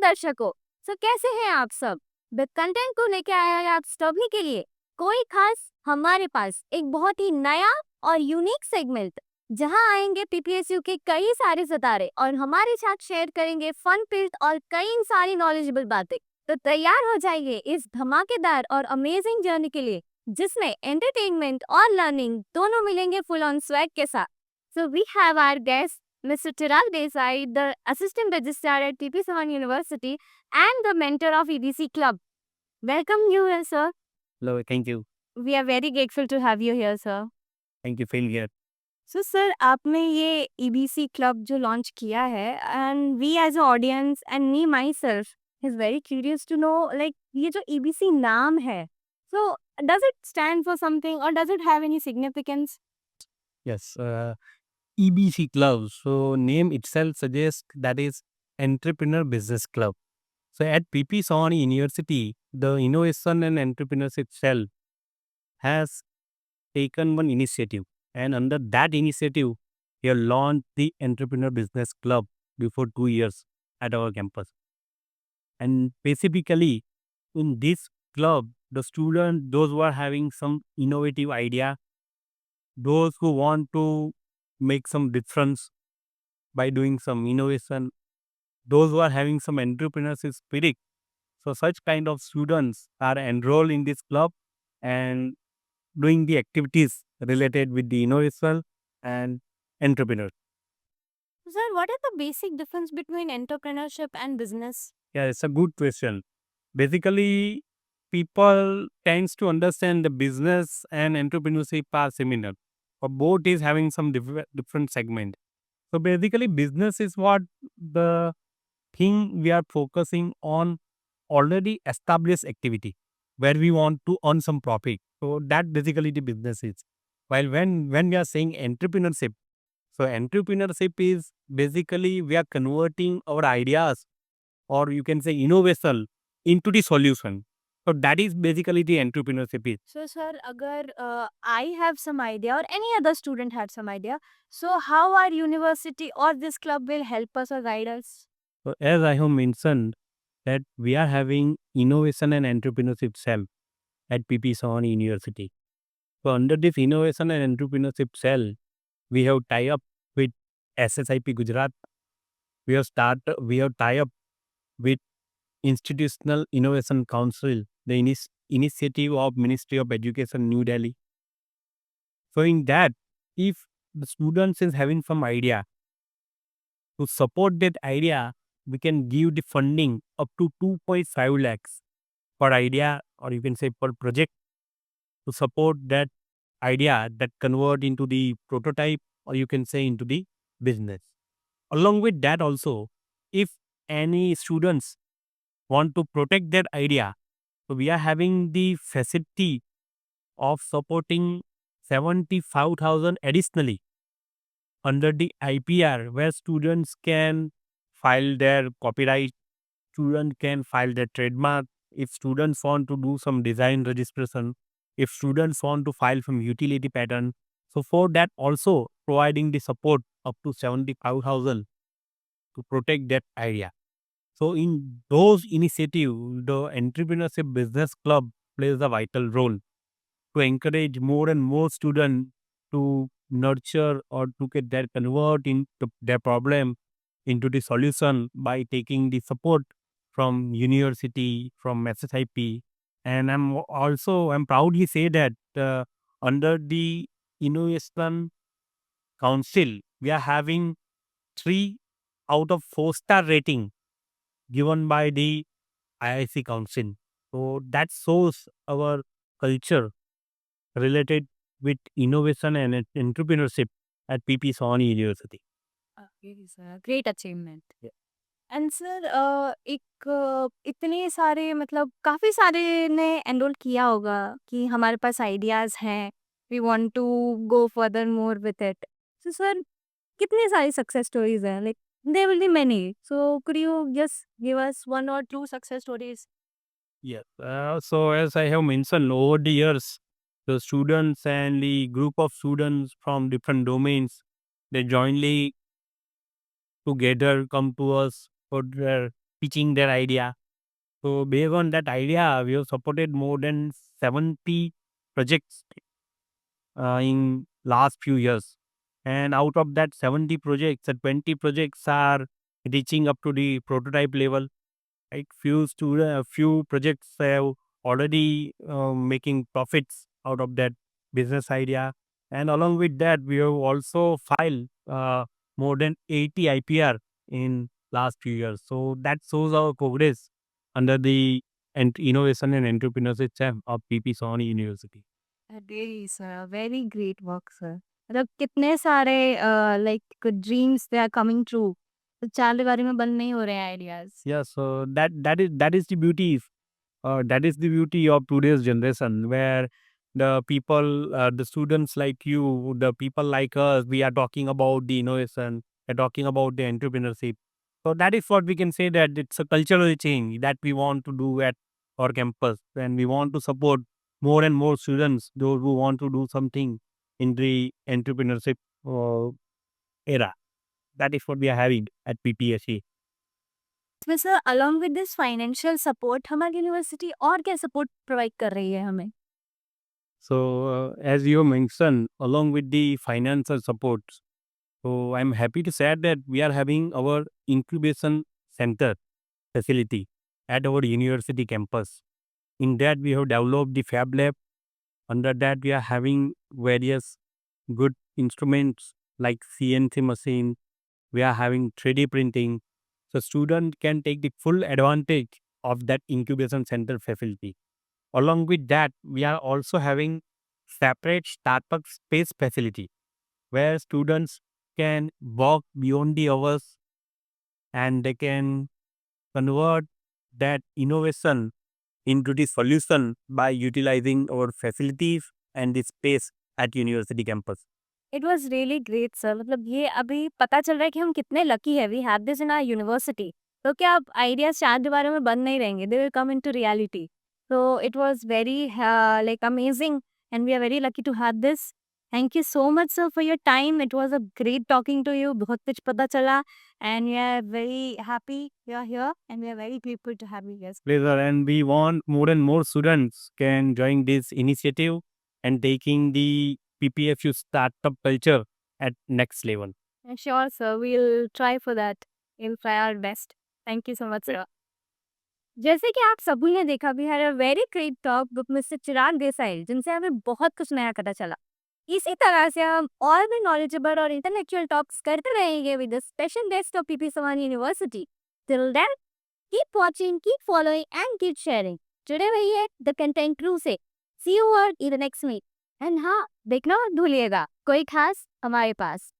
दर्शकों, कैसे हैं आप सब? कंटेंट को लेके आया है आप सभी के लिए कोई खास हमारे पास एक बहुत ही नया और यूनिक सेगमेंट, जहां आएंगे पीपीएसयू के कई सारे सितारे और हमारे साथ शेयर करेंगे फन फिल्ड और कई सारी नॉलेजेबल बातें। तो तैयार हो जाइए इस धमाकेदार और अमेजिंग जर्नी के लिए, जिसमें एंटरटेनमेंट और लर्निंग दोनों मिलेंगे फुल ऑन स्वैग के साथ। So we have our guest, Mr. Chirag Desai, the Assistant Registrar at P P Savani University and the mentor of EBC Club. Welcome you here, sir. Hello, thank you. We are very grateful to have you here, sir. Thank you, Phil here. So, sir, आपने ये EBC Club जो launch किया है, and we as an audience and me myself is very curious to know, like ये जो EBC नाम है, so does it stand for something or does it have any significance? Yes, EBC Club. So name itself suggests that is Entrepreneur Business Club. So at PP Savani University, the innovation and entrepreneurship cell has taken one initiative, and under that initiative, we have launched the Entrepreneur Business Club before 2 years at our campus. And specifically in this club, the students, those who are having some innovative idea, those who want to make some difference by doing some innovation, those who are having some entrepreneurship spirit. So such kind of students are enrolled in this club and doing the activities related with the innovation and entrepreneur. Sir, what is the basic difference between entrepreneurship and business? Yeah, it's a good question. Basically, people tends to understand the business and entrepreneurship are similar, but both is having some different segment. So basically, business is what the thing we are focusing on already established activity where we want to earn some profit. So that basically the business is. While when we are saying entrepreneurship, so entrepreneurship is basically we are converting our ideas or you can say innovation into the solution. So that is basically the entrepreneurship is. So, sir, agar I have some idea or any other student had some idea, so how our university or this club will help us or guide us? So as I have mentioned that we are having innovation and entrepreneurship cell at PP Savani University. So under this innovation and entrepreneurship cell, we have tie up with SSIP Gujarat. We have tie up with Institutional Innovation Council, the initiative of Ministry of Education, New Delhi. So in that, if the students is having some idea, to support that idea, we can give the funding up to 2.5 lakhs per idea, or you can say per project, to support that idea that convert into the prototype, or you can say into the business. Along with that also, if any students want to protect their idea, so we are having the facility of supporting 75,000 additionally under the IPR, where students can file their copyright, student can file their trademark. If students want to do some design registration, if students want to file some utility pattern, so for that also providing the support up to 75,000 to protect that idea. So in those initiatives, the Entrepreneurship Business Club plays a vital role to encourage more and more students to nurture or to get their convert into their problem into the solution by taking the support from university, from SSIP. And I'm proudly say that under the Innovation Council, we are having 3 out of 4 star rating given by the IIC Council. So that shows our culture related with innovation and entrepreneurship at PP Savani University. Okay, sir. Great achievement. Yeah. And sir इतने सारे मतलब काफ़ी सारे ने enrol किया होगा कि हमारे पास आइडियाज़ हैं, we want to go further more with it. So sir कितनी सारी सक्सेस स्टोरीज़ हैं, like there will be many, so could you just give us 1 और 2 success stories? Yes. So as I have mentioned over the years, the students and the group of students from different domains, they jointly together come to us for their pitching their idea. So based on that idea, we have supported more than 70 projects in last few years. And out of that 70 projects, 20 projects are reaching up to the prototype level. Like few projects have already making profits out of that business idea. And along with that, we have also filed more than 80 IPR in last few years. So that shows our progress under the innovation and entrepreneurship cell of PP Savani University. अरे sir very great work sir मतलब कितने सारे like dreams they are coming true तो चार दीवारी में बंद नहीं हो रहे हैं ideas Yeah, so that is the beauty. That is the beauty of today's generation, where the people, the students like you, the people like us, we are talking about the innovation, we're talking about the entrepreneurship. So that is what we can say, that it's a cultural change that we want to do at our campus, and we want to support more and more students, those who want to do something in the entrepreneurship uh, era. That is what we are having at PPSC. इसमें sir along with this financial support हमारी university और क्या support provide कर रही है हमें So, as you mentioned, along with the financial support, so I'm happy to say that we are having our incubation center facility at our university campus. In that, we have developed the Fab Lab. Under that, we are having various good instruments like CNC machine. We are having 3D printing. So, student can take the full advantage of that incubation center facility. Along with that, we are also having separate startup space facility where students can walk beyond the hours, and they can convert that innovation into the solution by utilizing our facilities and the space at university campus. It was really great sir मतलब ये अभी पता चल रहा है कि हम कितने लकी है we have this in our university तो क्या अब आइडियाज चार दीवारों में बंद नहीं रहेंगे they will come into reality so it was very like amazing and we are very lucky to have this thank you so much sir for your time it was a great talking to you बहुत कुछ पता चला and we are very happy you are here and we are very grateful to have you here Pleasure, and we want more and more students can join this initiative and taking the PPFU startup culture at next level. sure sir we'll try for that we'll try our best thank you so much sir जैसे कि आप सभी ने देखा we had a very great talk with mister Chirag Desai जिनसे हमें बहुत कुछ नया पता चला इसी तरह से हम और भी नॉलेजेबल और इंटेलेक्चुअल टॉक्स करते रहेंगे with the special guest of P P Savani university till then keep watching keep following and keep sharing जुड़े रहिए द कंटेंट क्रू से see you in the next meet and हाँ देखना मत भूलिएगा कोई खास हमारे पास